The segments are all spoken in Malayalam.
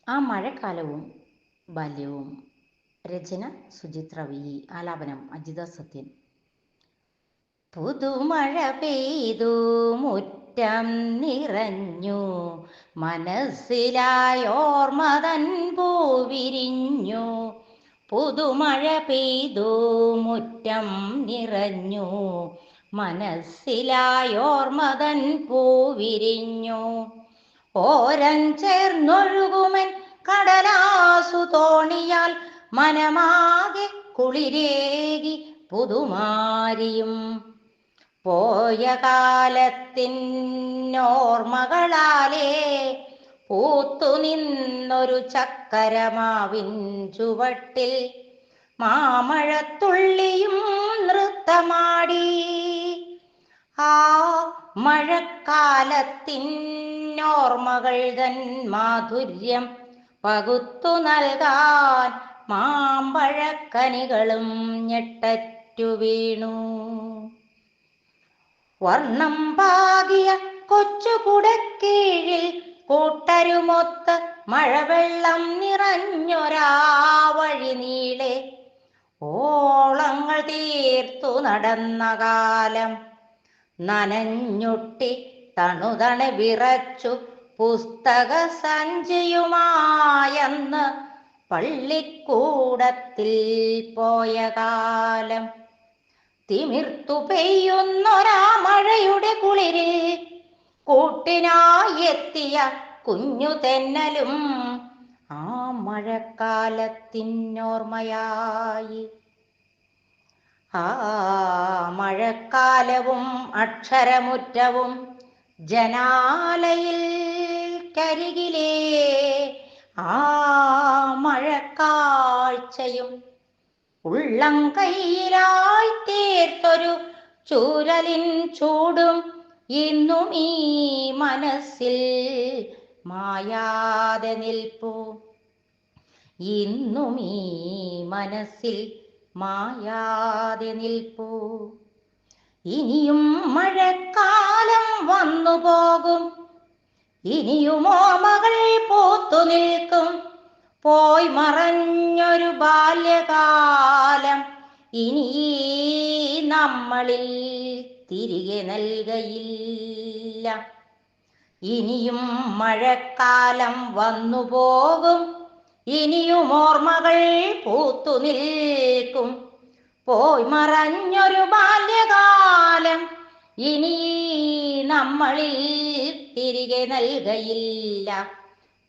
ആ മഴക്കാലവും ബാല്യവും. രചന സുചിത്ര വി. ആലാപനം അജിത സത്യൻ. പുതുമഴ പെയ്തു മുറ്റം നിറഞ്ഞു, മനസ്സിലായോർമതൻ പൂവിരിഞ്ഞു. പുതുമഴ പെയ്തു മുറ്റം നിറഞ്ഞു, മനസ്സിലായോർമതൻ പൂവിരിഞ്ഞു. ഓരം ചേർന്നൊഴുകുമൻ കടലാസു തോണിയാൽ മനമാകെ കുളിരേകി പുതുമാരിയും. പോയ കാലത്തിനോർമകളാലേ പൂത്തുനിന്നൊരു ചക്കരമാവിൻ ചുവട്ടിൽ മാമഴത്തുള്ളിയും നൃത്തമാടി. ആ മഴക്കാലത്തിനോർമകൾ തൻ മാധുര്യം പകുത്തു നൽകാൻ മാമ്പഴക്കനികളും ഞെട്ടറ്റു വീണു. വർണ്ണം പാകിയ കൊച്ചുകുടക്കീഴിൽ കൂട്ടരുമൊത്ത് മഴവെള്ളം നിറഞ്ഞൊരാ വഴി നീളെ ഓളങ്ങൾ തീർത്തു നടന്ന കാലം. നനഞ്ഞൊട്ടി തണുതണു വിറച്ചു പുസ്തക സഞ്ചിയുമായെന്ന് പള്ളിക്കൂടത്തിൽ പോയ കാലം. തിമിർത്തു പെയ്യുന്നൊരാ മഴയുടെ കുളിരിൽ കൂട്ടിനായി എത്തിയ കുഞ്ഞു തെന്നലും ആ മഴക്കാലത്തിനോർമ്മയായി. ആ മഴക്കാലവും അക്ഷരമുറ്റവും ജനാലയിൽ കരികിലേ ആ മഴക്കാഴ്ചയും ഉള്ളം കൈയിലായി തീർത്തൊരു ചൂരലിൻ ചൂടും ഇന്നും ഈ മനസ്സിൽ മായാതെ നിൽപ്പൂ. ഇന്നും ഈ മനസ്സിൽ മായാതെ നിൽപ്പൂ. ഇനിയും മഴക്കാലം വന്നു പോകും, ഇനിയും ഓർമ്മകൾ പൂത്തു നിൽക്കും. പോയി മറഞ്ഞൊരു ബാല്യകാലം ഇനി നമ്മളിൽ തിരികെ നൽകയില്ല. ഇനിയും മഴക്കാലം വന്നു പോകും, ഇനിയും ഓർമ്മകൾ പൂത്തു നിൽക്കും. പോയി മറഞ്ഞൊരു ബാല്യകാലം ഇനി നമ്മളിൽ തിരികെ നൽകയില്ല.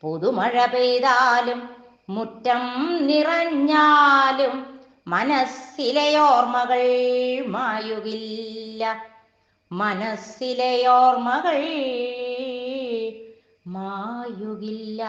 പുതുമഴ പെയ്താലും മുറ്റം നിറഞ്ഞാലും മനസ്സിലെ ഓർമ്മകൾ മായുകില്ല. മനസ്സിലെ ഓർമ്മകൾ മായുകില്ല.